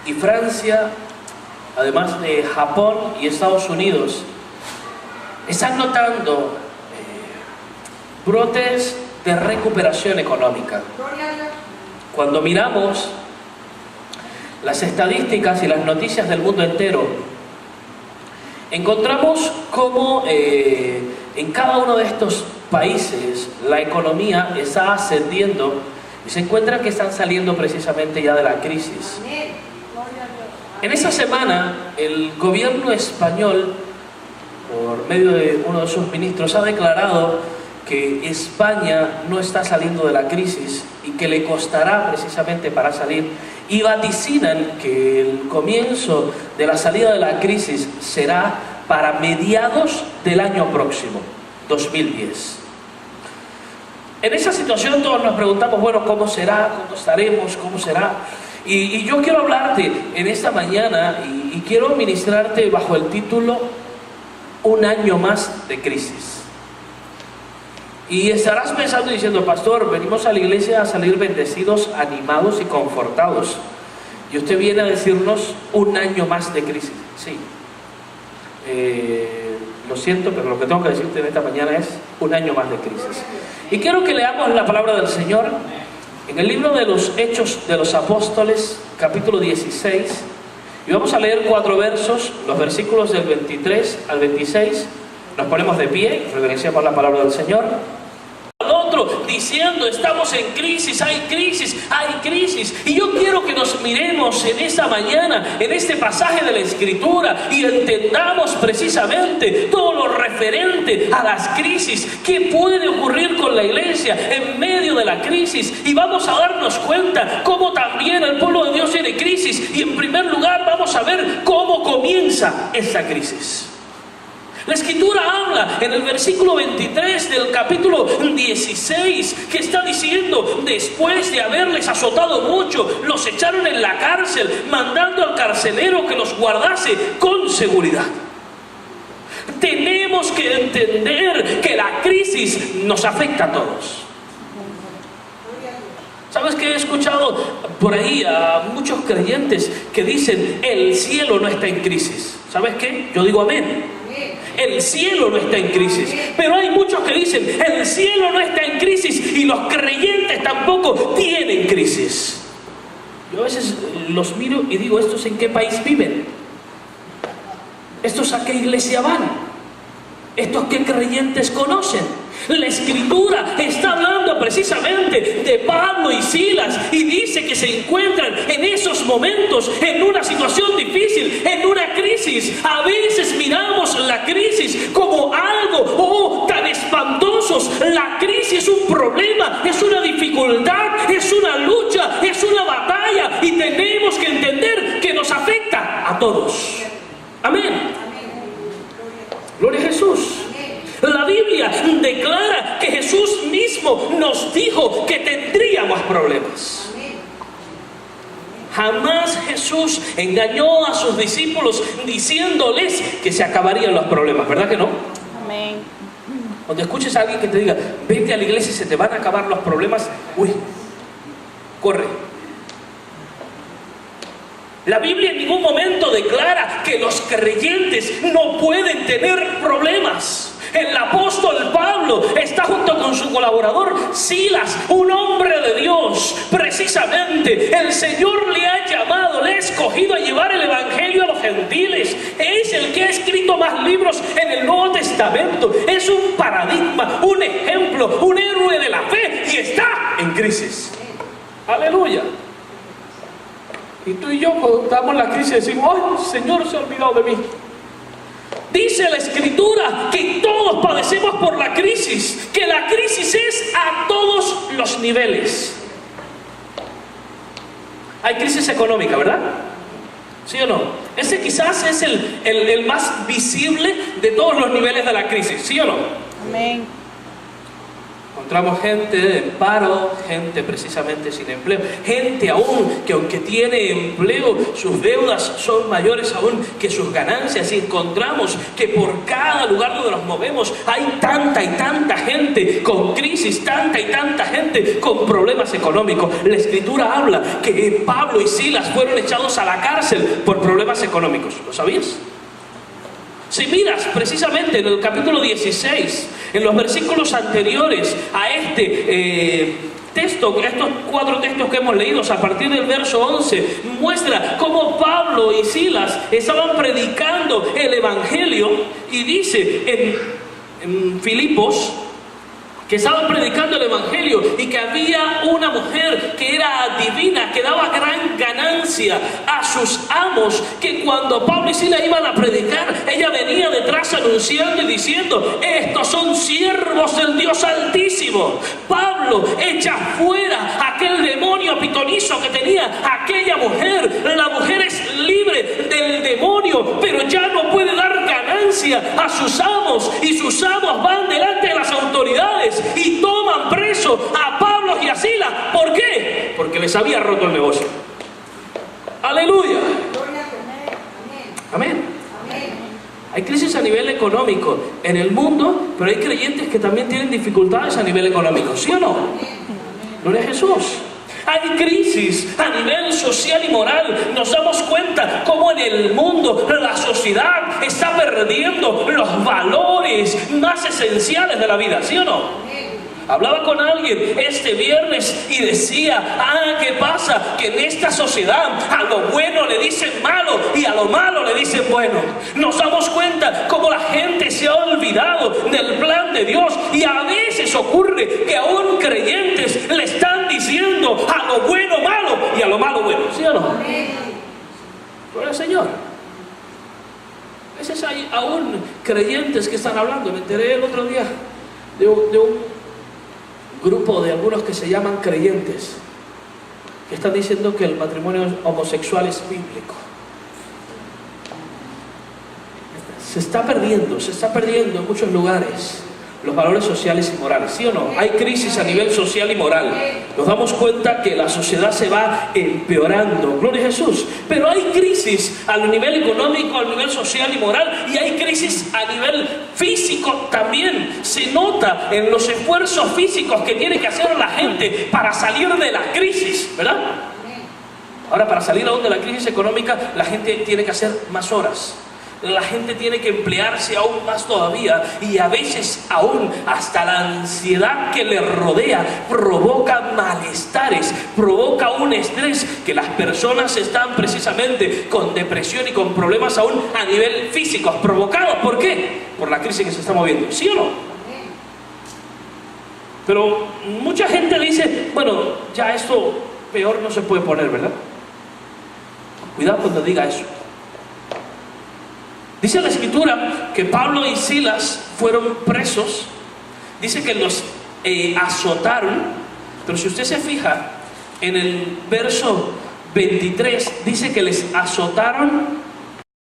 y Francia, además de Japón y Estados Unidos, están notando brotes de recuperación económica. Cuando miramos las estadísticas y las noticias del mundo entero, encontramos cómo en cada uno de estos países la economía está ascendiendo y se encuentra que están saliendo precisamente ya de la crisis. En esa semana el gobierno español, por medio de uno de sus ministros, ha declarado que España no está saliendo de la crisis y que le costará precisamente para salir, y vaticinan que el comienzo de la salida de la crisis será para mediados del año próximo, 2010. En esa situación todos nos preguntamos, bueno, ¿cómo será? ¿Cómo estaremos? ¿Cómo será? Y yo quiero hablarte en esta mañana y quiero ministrarte bajo el título Un año más de crisis. Y estarás pensando y diciendo, pastor, venimos a la iglesia a salir bendecidos, animados y confortados. Y usted viene a decirnos un año más de crisis. Sí. Lo siento, pero lo que tengo que decirte en esta mañana es un año más de crisis. Y quiero que leamos la palabra del Señor en el libro de los Hechos de los Apóstoles, capítulo 16. Y vamos a leer 4 versos, los versículos del 23 al 26. Nos ponemos de pie, reverenciamos la palabra del Señor. Al otro diciendo, estamos en crisis, hay crisis, hay crisis. Y yo quiero que nos miremos en esta mañana, en este pasaje de la Escritura, y entendamos precisamente todo lo referente a las crisis. ¿Qué puede ocurrir con la iglesia en medio de la crisis? Y vamos a darnos cuenta cómo también el pueblo de Dios tiene crisis. Y en primer lugar vamos a ver cómo comienza esta crisis. La Escritura habla en el versículo 23 del capítulo 16 que está diciendo, después de haberles azotado mucho, los echaron en la cárcel, mandando al carcelero que los guardase con seguridad. Tenemos que entender que la crisis nos afecta a todos. ¿Sabes qué? He escuchado por ahí a muchos creyentes que dicen, el cielo no está en crisis. ¿Sabes qué? Yo digo amén. El cielo no está en crisis. Pero hay muchos que dicen, el cielo no está en crisis, y los creyentes tampoco tienen crisis. Yo a veces los miro y digo, ¿estos en qué país viven? ¿Estos a qué iglesia van? ¿Estos qué creyentes conocen? La Escritura está hablando precisamente de Pablo y Silas, y dice que se encuentran en esos momentos en una situación difícil, en una crisis. A veces miramos la crisis como algo tan espantoso. La crisis es un problema, es una dificultad, es una lucha, es una batalla, y tenemos que entender que nos afecta a todos. Amén. Gloria a Jesús. La Biblia declara que Jesús mismo nos dijo que tendríamos problemas. Jamás Jesús engañó a sus discípulos diciéndoles que se acabarían los problemas, ¿verdad que no? Amén. Cuando escuches a alguien que te diga, vete a la iglesia y se te van a acabar los problemas, corre. La Biblia en ningún momento declara que los creyentes no pueden tener problemas. El apóstol Pablo está junto con su colaborador Silas, un hombre de Dios. Precisamente el Señor le ha llamado, le ha escogido a llevar el evangelio a los gentiles. Es el que ha escrito más libros en el Nuevo Testamento. Es un paradigma, un ejemplo, un héroe de la fe, y está en crisis. Aleluya. Y tú y yo, cuando estamos en la crisis, decimos, ¡ay, Señor, se ha olvidado de mí! Dice la Escritura que todos padecemos por la crisis, que la crisis es a todos los niveles. Hay crisis económica, ¿verdad? ¿Sí o no? Ese quizás es el más visible de todos los niveles de la crisis, ¿sí o no? Amén. Cuando encontramos gente en paro, gente precisamente sin empleo, gente aún que aunque tiene empleo, sus deudas son mayores aún que sus ganancias. Y encontramos que por cada lugar donde nos movemos hay tanta y tanta gente con crisis, tanta y tanta gente con problemas económicos. La Escritura habla que Pablo y Silas fueron echados a la cárcel por problemas económicos. ¿Lo sabías? Si miras precisamente en el capítulo 16, en los versículos anteriores a este texto, estos 4 textos que hemos leído, a partir del verso 11, muestra cómo Pablo y Silas estaban predicando el Evangelio, y dice en Filipos que estaban predicando el Evangelio y que había una mujer que era adivina, que daba gran ganancia a sus amos, que cuando Pablo y Silas iban a predicar, ella venía detrás anunciando y diciendo: estos son siervos del Dios Altísimo. Pablo echa fuera aquel demonio pitonizo que tenía aquella mujer. La mujer es libre del demonio, pero ya no puede dar ganancia a sus amos, y sus amos van delante de las autoridades y toman preso a Pablo y a Silas. ¿Por qué? Porque les había roto el negocio. Aleluya. Amén. Hay crisis a nivel económico en el mundo, pero hay creyentes que también tienen dificultades a nivel económico, ¿sí o no? Gloria a Jesús. Hay crisis a nivel social y moral. Nos damos cuenta cómo en el mundo la sociedad está perdiendo los valores más esenciales de la vida, ¿sí o no? Hablaba con alguien este viernes y decía: ¿qué pasa? Que en esta sociedad a lo bueno le dicen malo y a lo malo le dicen bueno. Nos damos cuenta cómo la gente se ha olvidado del plan de Dios, y a veces ocurre que aún creyentes le están diciendo a lo bueno malo y a lo malo bueno, ¿sí o no? Gloria al Señor. A veces hay aún creyentes que están hablando. Me enteré el otro día de un grupo de algunos que se llaman creyentes, que están diciendo que el matrimonio homosexual es bíblico. Se está perdiendo en muchos lugares los valores sociales y morales, ¿sí o no? Hay crisis a nivel social y moral. Nos damos cuenta que la sociedad se va empeorando, gloria a Jesús. Pero hay crisis a nivel económico, a nivel social y moral, y hay crisis a nivel físico también. Se nota en los esfuerzos físicos que tiene que hacer la gente para salir de la crisis, ¿verdad? Ahora, para salir aún de la crisis económica, la gente tiene que hacer más horas. La gente tiene que emplearse aún más todavía, y a veces aún hasta la ansiedad que le rodea provoca malestares, provoca un estrés, que las personas están precisamente con depresión y con problemas aún a nivel físico, provocados. ¿Por qué? Por la crisis que se está moviendo, ¿sí o no? Pero mucha gente le dice: bueno, ya esto peor no se puede poner, ¿verdad? Cuidado cuando diga eso. Dice la Escritura que Pablo y Silas fueron presos. Dice que los azotaron. Pero si usted se fija en el verso 23, dice que les azotaron